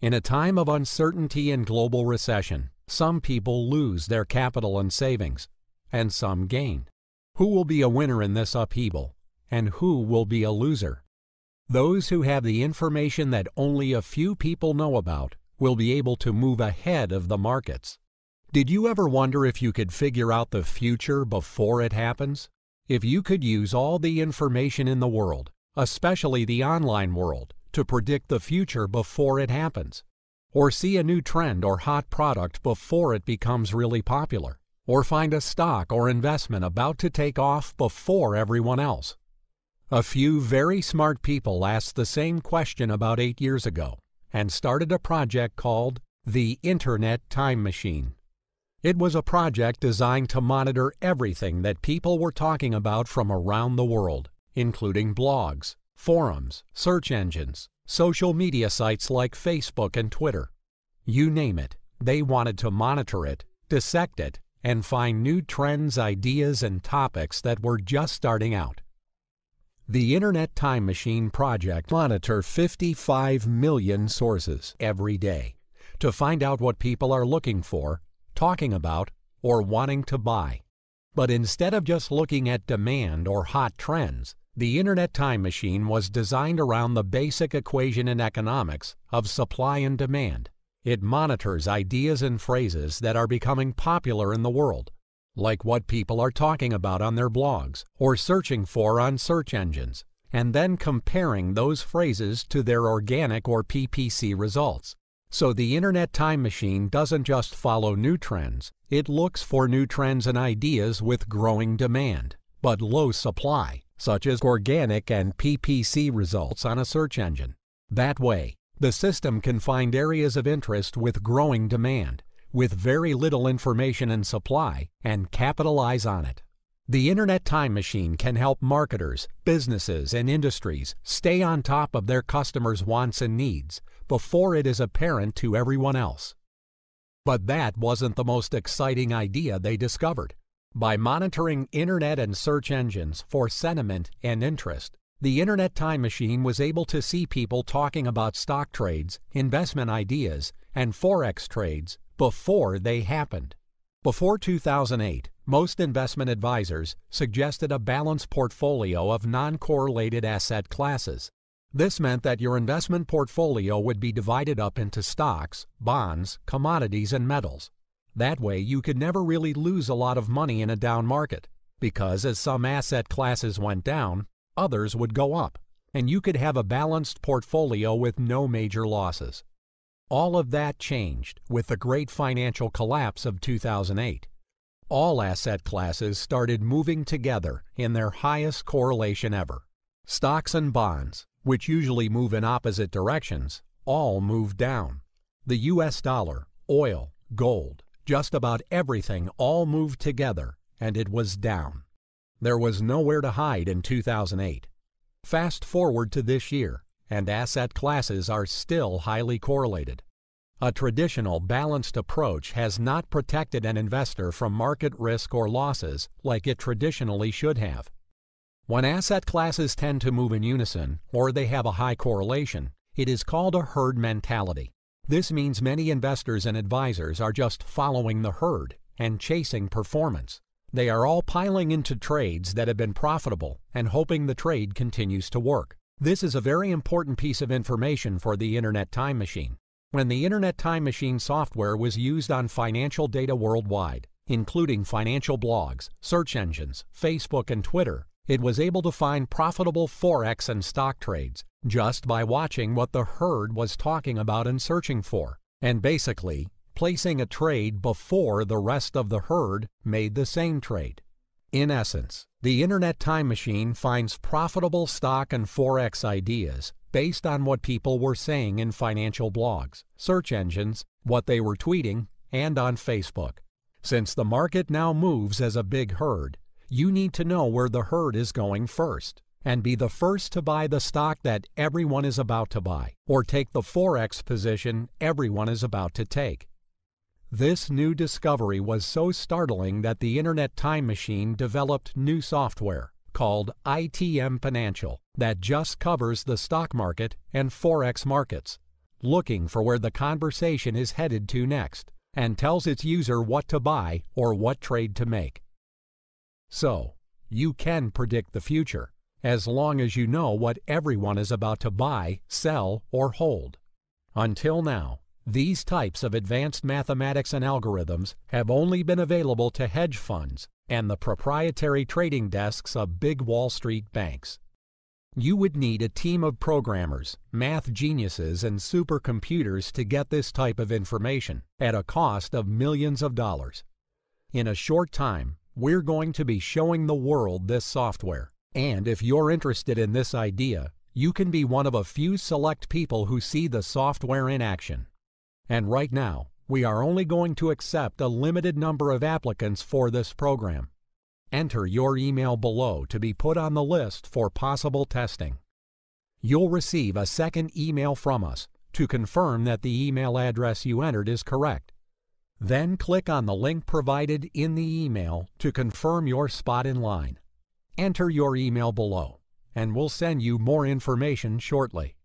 In a time of uncertainty and global recession, some people lose their capital and savings, and some gain. Who will be a winner in this upheaval, and who will be a loser? Those who have the information that only a few people know about will be able to move ahead of the markets. Did you ever wonder if you could figure out the future before it happens? If you could use all the information in the world, especially the online world, to predict the future before it happens, or see a new trend or hot product before it becomes really popular, or find a stock or investment about to take off before everyone else. A few very smart people asked the same question about 8 years ago and started a project called the Internet Time Machine. It was a project designed to monitor everything that people were talking about from around the world, including blogs, forums, search engines, social media sites like Facebook and Twitter. You name it, they wanted to monitor it, dissect it, and find new trends, ideas, and topics that were just starting out. The Internet Time Machine project monitors 55 million sources every day to find out what people are looking for, talking about, or wanting to buy. But instead of just looking at demand or hot trends, the Internet Time Machine was designed around the basic equation in economics of supply and demand. It monitors ideas and phrases that are becoming popular in the world, like what people are talking about on their blogs or searching for on search engines, and then comparing those phrases to their organic or PPC results. So the Internet Time Machine doesn't just follow new trends, it looks for new trends and ideas with growing demand, but low supply, such as organic and PPC results on a search engine. That way, the system can find areas of interest with growing demand, with very little information and supply, and capitalize on it. The Internet Time Machine can help marketers, businesses, and industries stay on top of their customers' wants and needs before it is apparent to everyone else. But that wasn't the most exciting idea they discovered. By monitoring Internet and search engines for sentiment and interest, the Internet Time Machine was able to see people talking about stock trades, investment ideas, and Forex trades before they happened. Before 2008, most investment advisors suggested a balanced portfolio of non-correlated asset classes. This meant that your investment portfolio would be divided up into stocks, bonds, commodities, and metals. That way, you could never really lose a lot of money in a down market, because as some asset classes went down, others would go up, and you could have a balanced portfolio with no major losses. All of that changed with the great financial collapse of 2008. All asset classes started moving together in their highest correlation ever. Stocks and bonds, which usually move in opposite directions, all moved down. The US dollar, oil, gold, just about everything all moved together, and it was down. There was nowhere to hide in 2008. Fast forward to this year, and asset classes are still highly correlated. A traditional balanced approach has not protected an investor from market risk or losses like it traditionally should have. When asset classes tend to move in unison, or they have a high correlation, it is called a herd mentality. This means many investors and advisors are just following the herd and chasing performance. They are all piling into trades that have been profitable and hoping the trade continues to work. This is a very important piece of information for the Internet Time Machine. When the Internet Time Machine software was used on financial data worldwide, including financial blogs, search engines, Facebook, and Twitter, it was able to find profitable Forex and stock trades just by watching what the herd was talking about and searching for, and basically placing a trade before the rest of the herd made the same trade. In essence, the Internet Time Machine finds profitable stock and Forex ideas based on what people were saying in financial blogs, search engines, what they were tweeting, and on Facebook. Since the market now moves as a big herd, you need to know where the herd is going first, and be the first to buy the stock that everyone is about to buy, or take the Forex position everyone is about to take. This new discovery was so startling that the Internet Time Machine developed new software called ITM Financial that just covers the stock market and Forex markets. looking for where the conversation is headed to next, and tells its user what to buy or what trade to make. So, you can predict the future, as long as you know what everyone is about to buy, sell, or hold. Until now, these types of advanced mathematics and algorithms have only been available to hedge funds and the proprietary trading desks of big Wall Street banks. You would need a team of programmers, math geniuses, and supercomputers to get this type of information at a cost of millions of dollars. In a short time, we're going to be showing the world this software, and if you're interested in this idea, you can be one of a few select people who see the software in action. And right now, we are only going to accept a limited number of applicants for this program. Enter your email below to be put on the list for possible testing. You'll receive a second email from us to confirm that the email address you entered is correct. Then click on the link provided in the email to confirm your spot in line. Enter your email below, and we'll send you more information shortly.